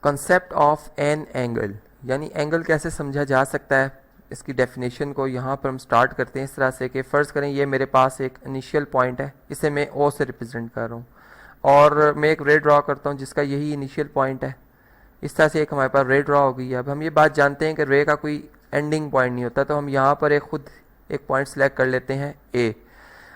Concept of an angle, यानी angle कैसे समझा जा सकता है, इसकी डेफिनेशन को यहाँ पर हम स्टार्ट करते हैं इस तरह से कि फ़र्ज़ करें ये मेरे पास एक इनिशियल पॉइंट है, इसे मैं ओ से रिप्रेजेंट कर रहा हूँ और मैं एक रे ड्रॉ करता हूँ जिसका यही इनिशियल पॉइंट है। इस तरह से एक हमारे पास रे ड्रॉ हो गई है। अब हम ये बात जानते हैं कि रे का कोई एंडिंग पॉइंट नहीं होता, तो हम यहाँ पर एक पॉइंट सेलेक्ट कर लेते हैं ए।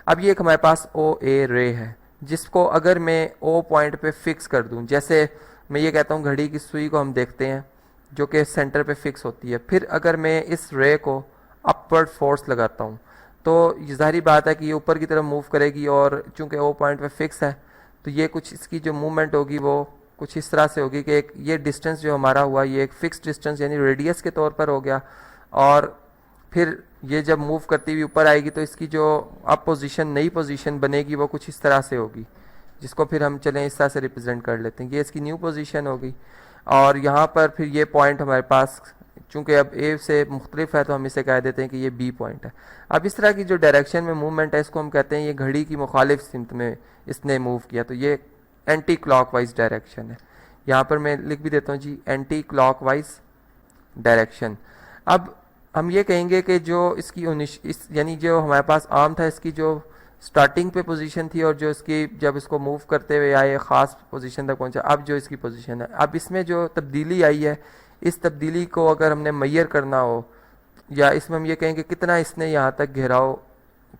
अब ये एक हमारे पास ओ ए रे है, जिसको अगर मैं ओ पॉइंट पे फिक्स कर दूं, जैसे मैं ये कहता हूँ घड़ी की सुई को हम देखते हैं जो कि सेंटर पे फिक्स होती है, फिर अगर मैं इस रे को अपवर्ड फोर्स लगाता हूँ तो ज़ाहिर बात है कि ये ऊपर की तरफ मूव करेगी, और चूंकि ओ पॉइंट पे फिक्स है तो ये कुछ इसकी जो मूवमेंट होगी वो कुछ इस तरह से होगी कि एक ये डिस्टेंस जो हमारा हुआ ये एक फिक्स डिस्टेंस यानी रेडियस के तौर पर हो गया, और फिर ये जब मूव करती हुई ऊपर आएगी तो इसकी जो अब पोजीशन नई पोजीशन बनेगी वो कुछ इस तरह से होगी, जिसको फिर हम चलें इस तरह से रिप्रेजेंट कर लेते हैं। ये इसकी न्यू पोजीशन होगी, और यहाँ पर फिर ये पॉइंट हमारे पास चूंकि अब ए से मुख्तलिफ है तो हम इसे कह देते हैं कि ये बी पॉइंट है। अब इस तरह की जो डायरेक्शन में मूवमेंट है इसको हम कहते हैं ये घड़ी की मुखालिफ सिमत में इसने मूव किया, तो ये एंटी क्लॉकवाइज डायरेक्शन है। यहाँ पर मैं लिख भी देता हूँ जी, एंटी क्लॉकवाइज डायरेक्शन। अब हम ये कहेंगे कि जो इसकी यानी जो हमारे पास आर्म था इसकी जो स्टार्टिंग पे पोजीशन थी और जो इसकी जब इसको मूव करते हुए आए ख़ास पोजीशन तक पहुंचा, अब जो इसकी पोजीशन है, अब इसमें जो तब्दीली आई है इस तब्दीली को अगर हमने मैयर करना हो, या इसमें हम ये कहेंगे कितना इसने यहाँ तक घेराव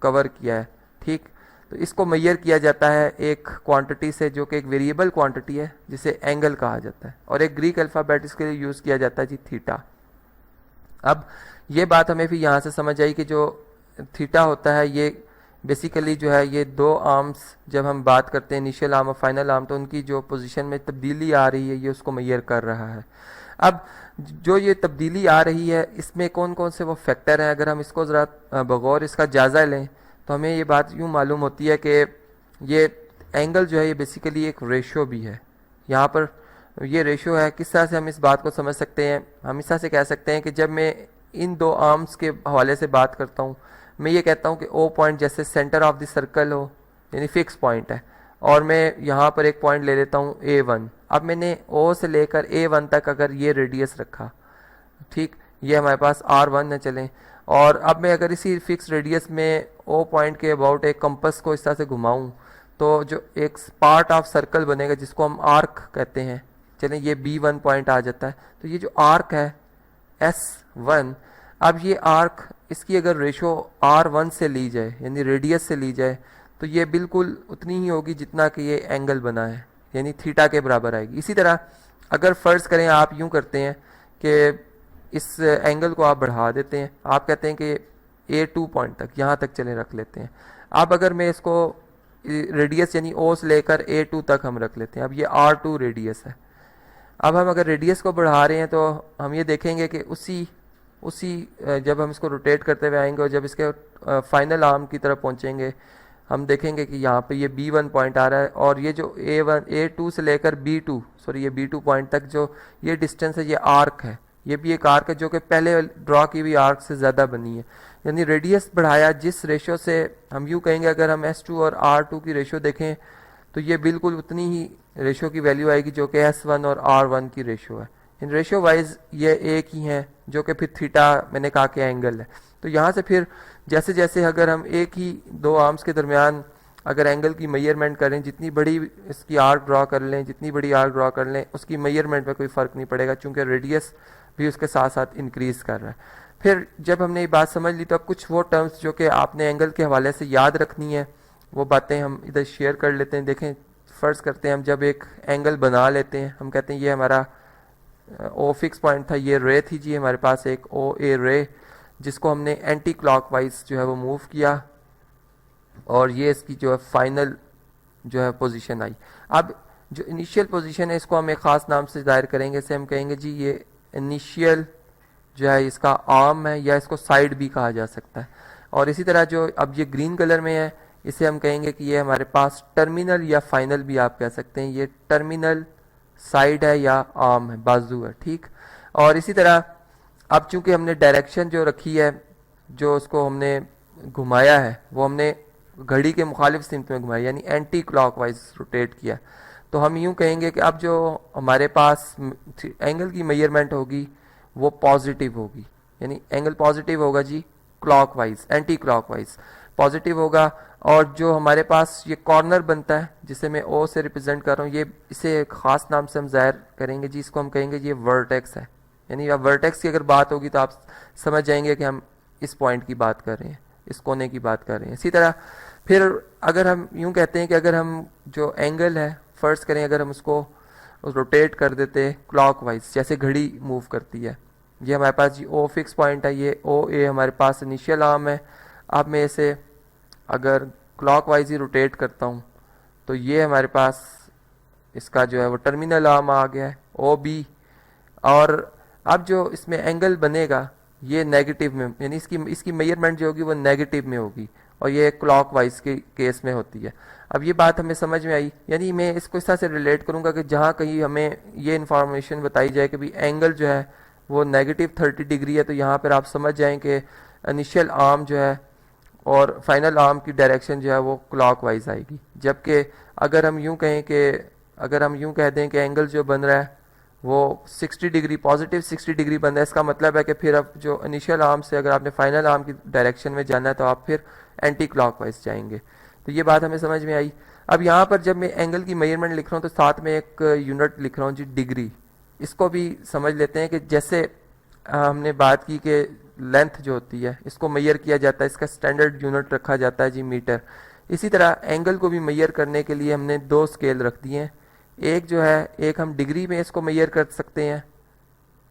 कवर किया है, ठीक, तो इसको मैयर किया जाता है एक क्वांटिटी से जो कि एक वेरिएबल क्वांटिटी है जिसे एंगल कहा जाता है, और एक ग्रीक अल्फ़ाबेट इसके लिए यूज़ किया जाता है जी थीटा। अब ये बात हमें फिर यहाँ से समझ आई कि जो थीटा होता है ये बेसिकली जो है ये दो आर्म्स जब हम बात करते हैं इनिशियल आर्म और फाइनल आर्म, तो उनकी जो पोजीशन में तब्दीली आ रही है ये उसको मैयर कर रहा है। अब जो ये तब्दीली आ रही है इसमें कौन कौन से वो फैक्टर हैं, अगर हम इसको ज़रा बगौर इसका जायज़ा लें तो हमें ये बात यूँ मालूम होती है कि ये एंगल जो है ये बेसिकली एक रेशो भी है। यहाँ पर ये रेशो है, किस तरह से हम इस बात को समझ सकते हैं, हम इस तरह से कह सकते हैं कि जब मैं इन दो आर्म्स के हवाले से बात करता हूँ, मैं ये कहता हूँ कि ओ पॉइंट जैसे सेंटर ऑफ द सर्कल हो यानी फिक्स पॉइंट है, और मैं यहाँ पर एक पॉइंट ले लेता हूँ A1। अब मैंने O से लेकर A1 तक अगर ये रेडियस रखा, ठीक, ये हमारे पास R1 है चलें, और अब मैं अगर इसी फिक्स रेडियस में O पॉइंट के अबाउट एक कंपस को इस तरह से घुमाऊँ तो जो एक पार्ट ऑफ सर्कल बनेगा जिसको हम आर्क कहते हैं, चलें ये B1 पॉइंट आ जाता है। तो ये जो आर्क है S1, अब ये आर्क इसकी अगर रेशो R1 से ली जाए यानी रेडियस से ली जाए तो ये बिल्कुल उतनी ही होगी जितना कि ये एंगल बना है, यानी थीटा के बराबर आएगी। इसी तरह अगर फ़र्ज़ करें आप यूं करते हैं कि इस एंगल को आप बढ़ा देते हैं, आप कहते हैं कि A2 पॉइंट तक यहाँ तक चले रख लेते हैं। अब अगर मैं इसको रेडियस यानी O से लेकर A2 तक हम रख लेते हैं, अब ये R2 रेडियस है। अब हम अगर रेडियस को बढ़ा रहे हैं तो हम ये देखेंगे कि उसी जब हम इसको रोटेट करते हुए आएंगे और जब इसके फाइनल आर्म की तरफ पहुंचेंगे हम देखेंगे कि यहाँ पे ये B1 पॉइंट आ रहा है, और ये जो A2 से लेकर ये B2 पॉइंट तक जो ये डिस्टेंस है ये आर्क है, ये भी एक आर्क है जो कि पहले ड्रॉ की हुई आर्क से ज़्यादा बनी है। यानी रेडियस बढ़ाया जिस रेशो से, हम यूँ कहेंगे अगर हम S2 और R2 की रेशो देखें तो ये बिल्कुल उतनी ही रेशो की वैल्यू आएगी जो कि S1 और R1 की रेशो है। इन रेशो वाइज ये एक ही हैं जो कि फिर थीटा मैंने कहा कि एंगल है। तो यहाँ से फिर जैसे जैसे अगर हम एक ही दो आर्म्स के दरमियान अगर एंगल की मेजरमेंट करें, जितनी बड़ी इसकी आर्क ड्रॉ कर लें, जितनी बड़ी आर्क ड्रॉ कर लें, उसकी मेजरमेंट में कोई फ़र्क नहीं पड़ेगा चूँकि रेडियस भी उसके साथ साथ इंक्रीज़ कर रहा है। फिर जब हमने ये बात समझ ली तो अब कुछ वो टर्म्स जो कि आपने एंगल के हवाले से याद रखनी है वो बातें हम इधर शेयर कर लेते हैं। देखें, फ़र्ज़ करते हैं हम जब एक एंगल बना लेते हैं, हम कहते हैं ये हमारा ओ फिक्स पॉइंट था, ये रे थी जी हमारे पास एक ओ ए रे, जिसको हमने एंटी क्लॉकवाइज जो है वो मूव किया, और ये इसकी जो है फाइनल जो है पोजीशन आई। अब जो इनिशियल पोजीशन है इसको हम एक ख़ास नाम से जाहिर करेंगे, इसे हम कहेंगे जी ये इनिशियल जो है इसका आर्म है, या इसको साइड भी कहा जा सकता है। और इसी तरह जो अब ये ग्रीन कलर में है इसे हम कहेंगे कि ये हमारे पास टर्मिनल या फाइनल भी आप कह सकते हैं, ये टर्मिनल साइड है या आर्म है, बाजू है, ठीक। और इसी तरह अब चूंकि हमने डायरेक्शन जो रखी है, जो उसको हमने घुमाया है वो हमने घड़ी के मुखालिफ सिमत में घुमाया यानी एंटी क्लॉकवाइज रोटेट किया, तो हम यूं कहेंगे कि अब जो हमारे पास एंगल की मेजरमेंट होगी वो पॉजिटिव होगी, यानी एंगल पॉजिटिव होगा जी, क्लॉकवाइज एंटी क्लॉकवाइज पॉजिटिव होगा। और जो हमारे पास ये कॉर्नर बनता है जिसे मैं ओ से रिप्रेजेंट कर रहा हूँ, ये इसे एक खास नाम से हम जाहिर करेंगे जी, इसको हम कहेंगे ये वर्टेक्स है। यानी अब वर्टेक्स की अगर बात होगी तो आप समझ जाएंगे कि हम इस पॉइंट की बात कर रहे हैं, इस कोने की बात कर रहे हैं। इसी तरह फिर अगर हम यूं कहते हैं कि अगर हम जो एंगल है फर्ज करें, अगर हम उसको रोटेट कर देते क्लॉकवाइज जैसे घड़ी मूव करती है, ये हमारे पास जी ओ फिक्स पॉइंट है, ये ओ ए हमारे पास इनिशियल आर्म है। अब मैं इसे अगर क्लॉकवाइज ही रोटेट करता हूँ तो ये हमारे पास इसका जो है वो टर्मिनल आर्म आ गया है ओ बी। और अब जो इसमें एंगल बनेगा ये नेगेटिव में, यानी इसकी इसकी मेजरमेंट जो होगी वो नेगेटिव में होगी और ये क्लॉकवाइज के केस में होती है। अब ये बात हमें समझ में आई, यानी मैं इसको इस तरह से रिलेट करूंगा कि जहाँ कहीं हमें ये इन्फॉर्मेशन बताई जाए कि भाई एंगल जो है वो नेगेटिव 30 डिग्री है, तो यहाँ पर आप समझ जाएं कि इनिशियल आर्म जो है और फाइनल आर्म की डायरेक्शन जो है वो क्लॉकवाइज आएगी। जबकि अगर हम यूं कहें कि अगर हम यूं कह दें कि एंगल जो बन रहा है वो 60 डिग्री पॉजिटिव 60 डिग्री बन रहा है, इसका मतलब है कि फिर अब जो इनिशियल आर्म से अगर आपने फाइनल आर्म की डायरेक्शन में जाना है तो आप फिर एंटी क्लॉकवाइज जाएंगे। तो ये बात हमें समझ में आई। अब यहाँ पर जब मैं एंगल की मेजरमेंट लिख रहा हूँ तो साथ में एक यूनिट लिख रहा हूँ जी, डिग्री। इसको भी समझ लेते हैं कि जैसे हमने बात की कि लेंथ जो होती है इसको मेजर किया जाता है, इसका स्टैंडर्ड यूनिट रखा जाता है जी मीटर। इसी तरह एंगल को भी मेजर करने के लिए हमने दो स्केल रख दिए हैं। एक जो है एक हम डिग्री में इसको मेजर कर सकते हैं,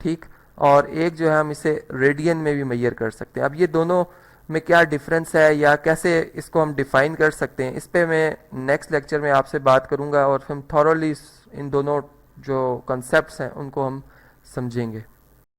ठीक, और एक जो है हम इसे रेडियन में भी मेजर कर सकते हैं। अब ये दोनों में क्या डिफरेंस है या कैसे इसको हम डिफाइन कर सकते हैं, इस पे मैं नेक्स्ट लेक्चर में आपसे बात करूंगा और फिर थॉरोली इन दोनों जो कॉन्सेप्ट्स हैं उनको हम समझेंगे।